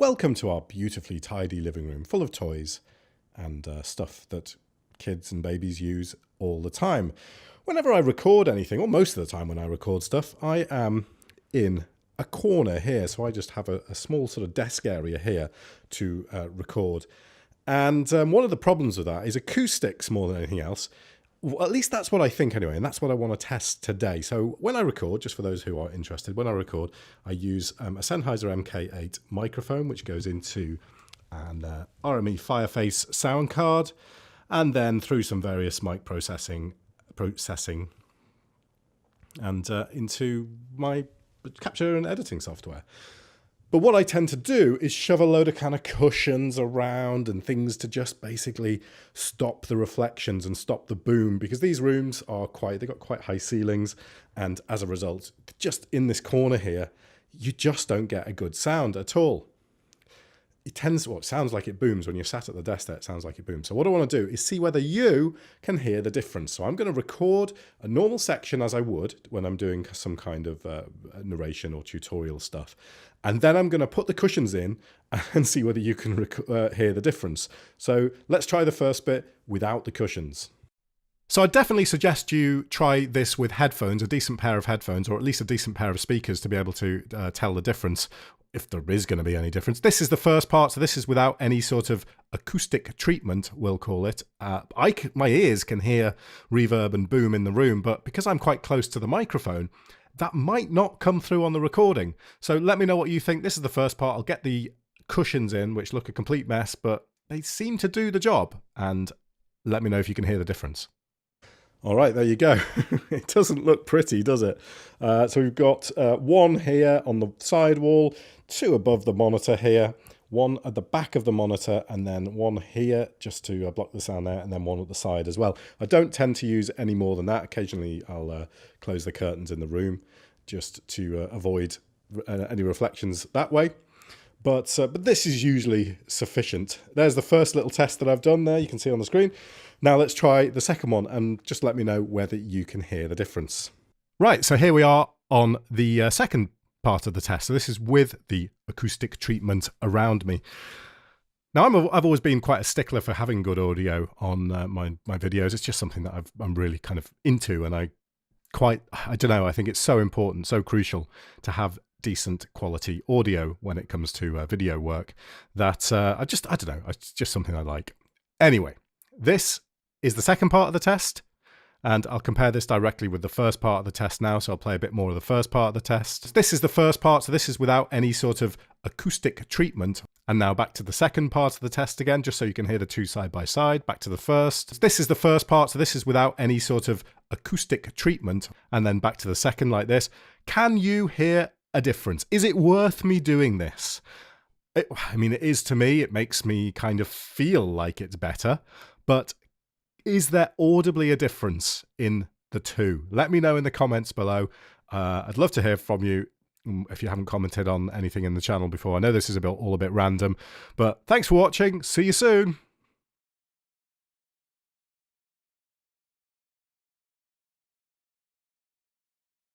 Welcome to our beautifully tidy living room full of toys and stuff that kids and babies use all the time. Whenever I record anything, or most of the time when I record stuff, I am in a corner here. So I just have a small sort of desk area here to record. And one of the problems with that is acoustics more than anything else. Well, at least that's what I think anyway, and that's what I want to test today. So when I record, just for those who are interested, when I record, I use a Sennheiser MK8 microphone, which goes into an RME Fireface sound card, and then through some various mic processing and into my capture and editing software. But what I tend to do is shove a load of kind of cushions around and things to just basically stop the reflections and stop the boom, because these rooms are they've got quite high ceilings. And as a result, just in this corner here, you just don't get a good sound at all. It sounds like it booms when you're sat at the desk there. It sounds like it booms. So what I want to do is see whether you can hear the difference. So I'm going to record a normal section as I would when I'm doing some kind of narration or tutorial stuff. And then I'm going to put the cushions in and see whether you can hear the difference. So let's try the first bit without the cushions. So I definitely suggest you try this with headphones, a decent pair of headphones, or at least a decent pair of speakers to be able to tell the difference, if there is going to be any difference. This is the first part, so this is without any sort of acoustic treatment, we'll call it. My ears can hear reverb and boom in the room, but because I'm quite close to the microphone, that might not come through on the recording. So let me know what you think. This is the first part. I'll get the cushions in, which look a complete mess, but they seem to do the job. And let me know if you can hear the difference. All right, there you go. It doesn't look pretty, does it? So we've got one here on the side wall, two above the monitor here, one at the back of the monitor, and then one here just to block the sound there, and then one at the side as well. I don't tend to use any more than that. Occasionally I'll close the curtains in the room just to avoid any reflections that way. But this is usually sufficient. There's the first little test that I've done there, you can see on the screen. Now let's try the second one and just let me know whether you can hear the difference. Right, so here we are on the second part of the test. So this is with the acoustic treatment around me. Now I've always been quite a stickler for having good audio on my videos. It's just something that I'm really kind of into, and I don't know, I think it's so important, so crucial to have decent quality audio when it comes to video work that I don't know, it's just something I like. Anyway, this is the second part of the test, and I'll compare this directly with the first part of the test now, so I'll play a bit more of the first part of the test. This is the first part, so this is without any sort of acoustic treatment. And now back to the second part of the test again, just so you can hear the two side by side. Back to the first. This is the first part, so this is without any sort of acoustic treatment. And then back to the second like this. Can you hear a difference? Is it worth me doing this? I mean, it is to me. It makes me kind of feel like it's better. But is there audibly a difference in the two? Let me know in the comments below. I'd love to hear from you if you haven't commented on anything in the channel before. I know this is all a bit random, but thanks for watching. See you soon.